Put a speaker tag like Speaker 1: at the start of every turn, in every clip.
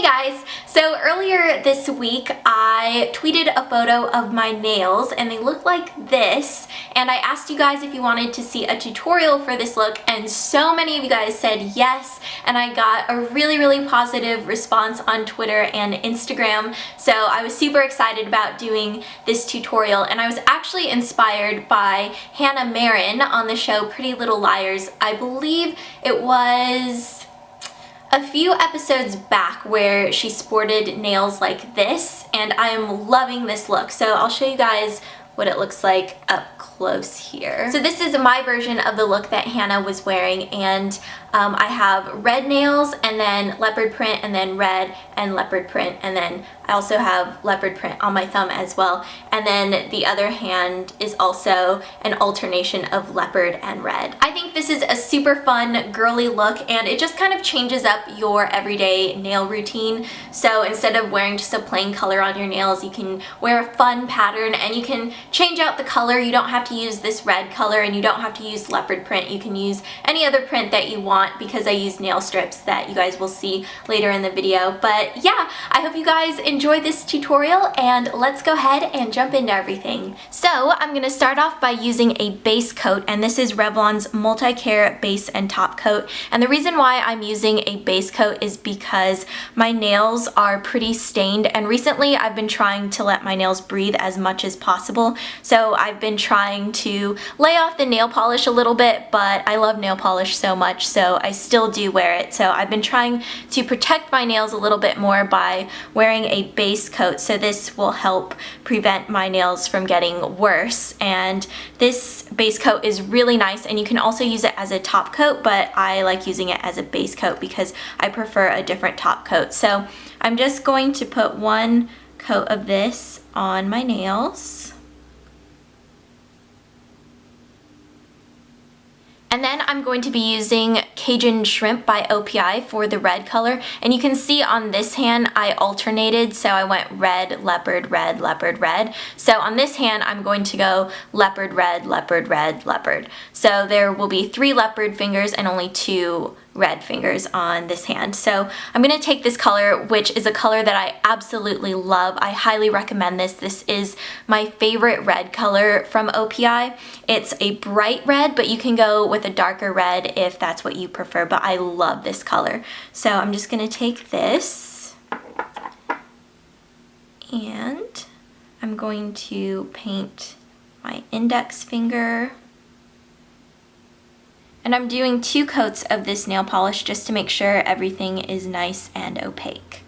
Speaker 1: guys, so earlier this week I tweeted a photo of my nails and they look like this, and I asked you guys if you wanted to see a tutorial for this look, and so many of you guys said yes, and I got a really positive response on Twitter and Instagram, so I was super excited about doing this tutorial. And I was actually inspired by Hanna Marin on the show Pretty Little Liars. I believe it was a few episodes back where she sported nails like this, and I am loving this look. So I'll show you guys what it looks like up close here. So this is my version of the look that Hanna was wearing, and I have red nails and then leopard print and then red and leopard print, and then I also have leopard print on my thumb as well, and then the other hand is also an alternation of leopard and red. I think this is a super fun girly look, and it just kind of changes up your everyday nail routine. So instead of wearing just a plain color on your nails, you can wear a fun pattern and you can change out the color. You don't have to use this red color and you don't have to use leopard print. You can use any other print that you want, because I use nail strips that you guys will see later in the video. But yeah, I hope you guys enjoy this tutorial, and let's go ahead and jump into everything. So I'm going to start off by using a base coat, and this is Revlon's multi-care base and top coat. And the reason why I'm using a base coat is because my nails are pretty stained, and recently I've been trying to let my nails breathe as much as possible. So I've been trying to lay off the nail polish a little bit, but I love nail polish so much, so I still do wear it. So I've been trying to protect my nails a little bit more by wearing a base coat, so this will help prevent my nails from getting worse. And this base coat is really nice, and you can also use it as a top coat, but I like using it as a base coat because I prefer a different top coat. So I'm just going to put one coat of this on my nails. And then I'm going to be using Cajun Shrimp by OPI for the red color. And you can see on this hand I alternated, so I went red, leopard, red, leopard, red. So on this hand I'm going to go leopard, red, leopard, red, leopard. So there will be 3 leopard fingers and only 2 red fingers on this hand. So I'm going to take this color, which is a color that I absolutely love. I highly recommend this. This is my favorite red color from OPI. It's a bright red, but you can go with a darker red if that's what you prefer, but I love this color. So I'm just going to take this and I'm going to paint my index finger. And I'm doing 2 coats of this nail polish just to make sure everything is nice and opaque.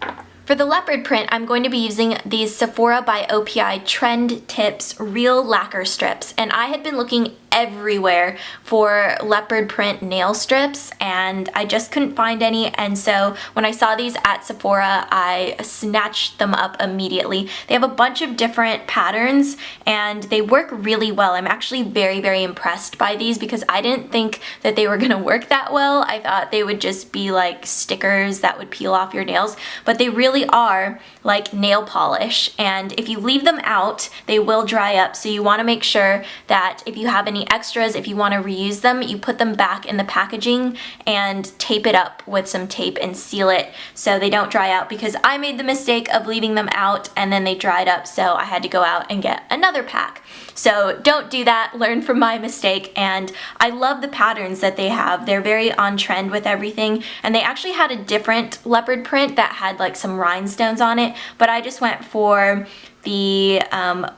Speaker 1: For the leopard print, I'm going to be using these Sephora by OPI Trend Tips Real Lacquer Strips. And I had been looking everywhere for leopard print nail strips, and I just couldn't find any. And so when I saw these at Sephora, I snatched them up immediately. They have a bunch of different patterns and they work really well. I'm actually very impressed by these because I didn't think that they were gonna work that well. I thought they would just be like stickers that would peel off your nails, but they really are like nail polish, and if you leave them out they will dry up. So you want to make sure that if you have any extras, if you want to reuse them, you put them back in the packaging and tape it up with some tape and seal it so they don't dry out, because I made the mistake of leaving them out and then they dried up, so I had to go out and get another pack. So don't do that, learn from my mistake. And I love the patterns that they have. They're very on trend with everything, and they actually had a different leopard print that had like some rhinestones on it, but I just went for the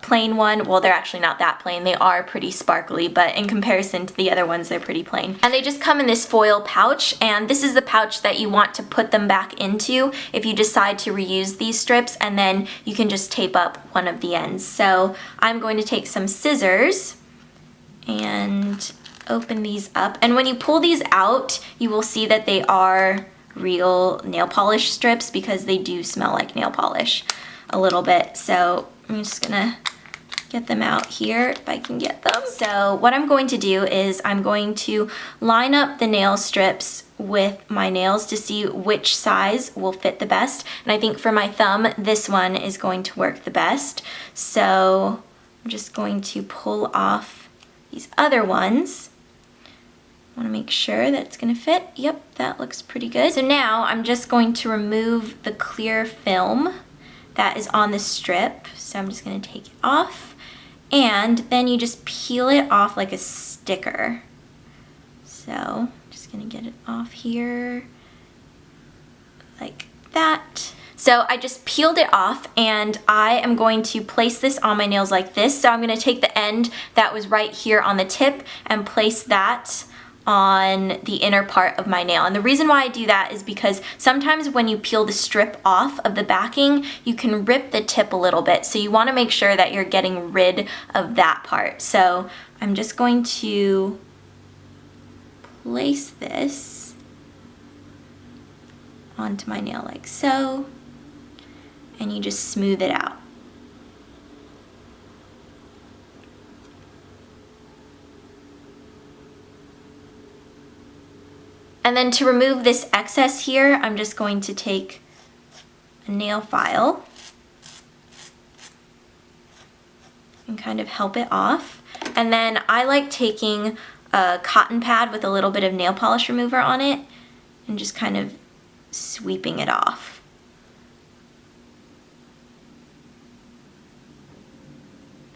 Speaker 1: plain one. Well, they're actually not that plain. They are pretty sparkly, but in comparison to the other ones, they're pretty plain. And they just come in this foil pouch, and this is the pouch that you want to put them back into if you decide to reuse these strips, and then you can just tape up one of the ends. So I'm going to take some scissors and open these up, and when you pull these out, you will see that they are real nail polish strips because they do smell like nail polish a little bit. So I'm just gonna get them out here if I can get them. So what I'm going to do is I'm going to line up the nail strips with my nails to see which size will fit the best. And I think for my thumb, this one is going to work the best. So I'm just going to pull off these other ones want to make sure that it's going to fit. Yep, that looks pretty good. So now I'm just going to remove the clear film that is on the strip. So I'm just going to take it off, and then you just peel it off like a sticker. So I'm just going to get it off here like that. So I just peeled it off, and I am going to place this on my nails like this. So I'm going to take the end that was right here on the tip and place that on the inner part of my nail. And the reason why I do that is because sometimes when you peel the strip off of the backing, you can rip the tip a little bit. So you want to make sure that you're getting rid of that part. So I'm just going to place this onto my nail like so, and you just smooth it out. And then to remove this excess here, I'm just going to take a nail file and kind of help it off. And then I like taking a cotton pad with a little bit of nail polish remover on it and just kind of sweeping it off.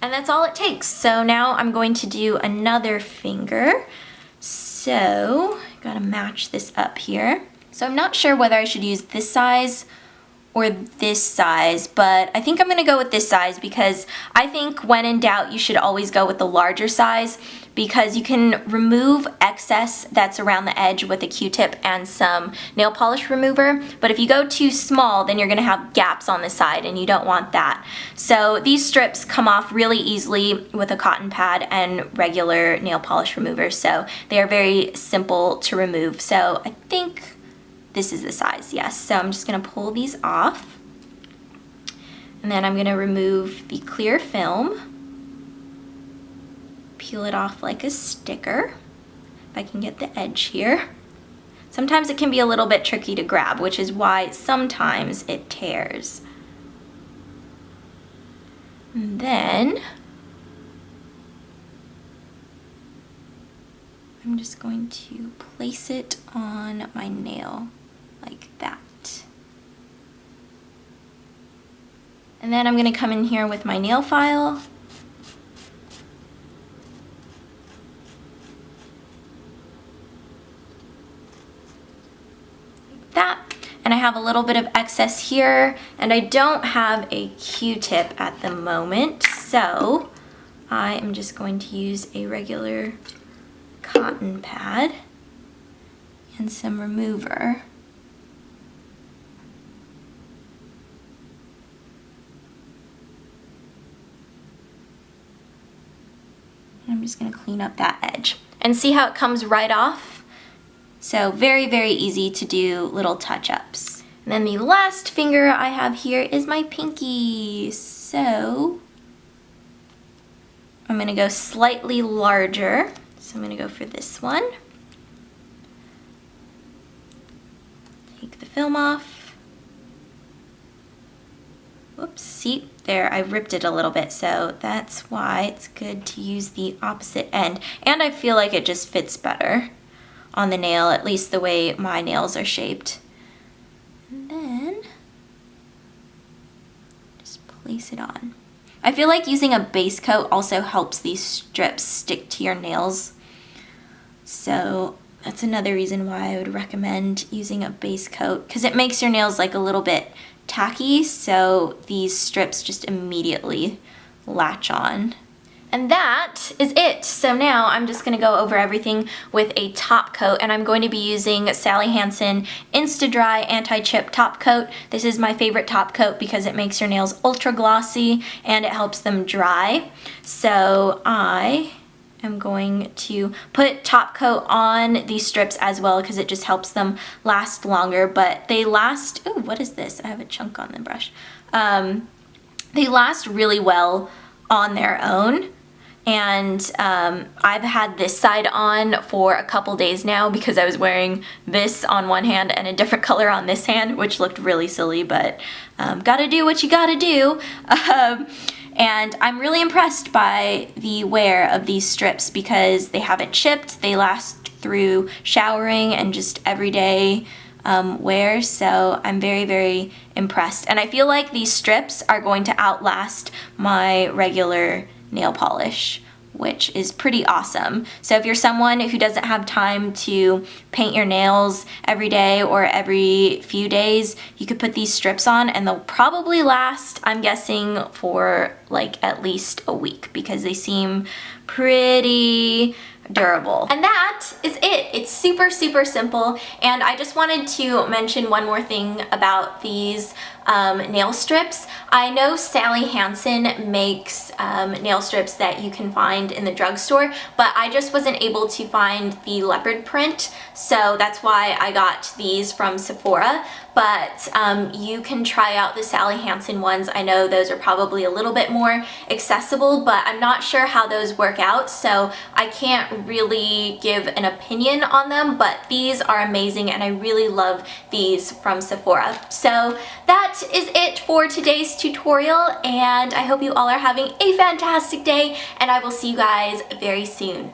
Speaker 1: And that's all it takes. So now I'm going to do another finger. So, gotta match this up here. So I'm not sure whether I should use this size or this size, but I think I'm gonna go with this size because I think when in doubt, you should always go with the larger size because you can remove excess that's around the edge with a Q-tip and some nail polish remover. But if you go too small, then you're gonna have gaps on the side and you don't want that. So these strips come off really easily with a cotton pad and regular nail polish remover. So they are very simple to remove. So I think this is the size, yes. So I'm just gonna pull these off. And then I'm gonna remove the clear film. Peel it off like a sticker, if I can get the edge here. Sometimes it can be a little bit tricky to grab, which is why sometimes it tears. And then I'm just going to place it on my nail like that. And then I'm gonna come in here with my nail file that, and I have a little bit of excess here, and I don't have a Q-tip at the moment, so I am just going to use a regular cotton pad and some remover. I'm just going to clean up that edge and see how it comes right off. So very, very easy to do little touch-ups. And then the last finger I have here is my pinky. So I'm gonna go slightly larger. So I'm gonna go for this one. Take the film off. Whoops, see, there, I ripped it a little bit, so that's why it's good to use the opposite end. And I feel like it just fits better on the nail, at least the way my nails are shaped. And then just place it on. I feel like using a base coat also helps these strips stick to your nails. So that's another reason why I would recommend using a base coat, because it makes your nails like a little bit tacky, so these strips just immediately latch on. And that is it. So now I'm just gonna go over everything with a top coat, and I'm going to be using Sally Hansen Insta-Dri Anti-Chip Top Coat. This is my favorite top coat because it makes your nails ultra glossy and it helps them dry. So I am going to put top coat on these strips as well because it just helps them last longer, but they last, ooh, what is this? I have a chunk on the brush. They last really well on their own. And I've had this side on for a couple days now because I was wearing this on one hand and a different color on this hand, which looked really silly, but gotta do what you gotta do. And I'm really impressed by the wear of these strips because they haven't chipped, they last through showering and just everyday wear, so I'm very, very impressed. And I feel like these strips are going to outlast my regular nail polish, which is pretty awesome. So if you're someone who doesn't have time to paint your nails every day or every few days, you could put these strips on and they'll probably last, I'm guessing, for like at least a week because they seem pretty durable. And that is it. It's super, super simple. And I just wanted to mention one more thing about these nail strips. I know Sally Hansen makes nail strips that you can find in the drugstore, but I just wasn't able to find the leopard print, so that's why I got these from Sephora. But you can try out the Sally Hansen ones. I know those are probably a little bit more accessible, but I'm not sure how those work out, so I can't really give an opinion on them, but these are amazing and I really love these from Sephora. So that is it for today's tutorial, and I hope you all are having a fantastic day, and I will see you guys very soon.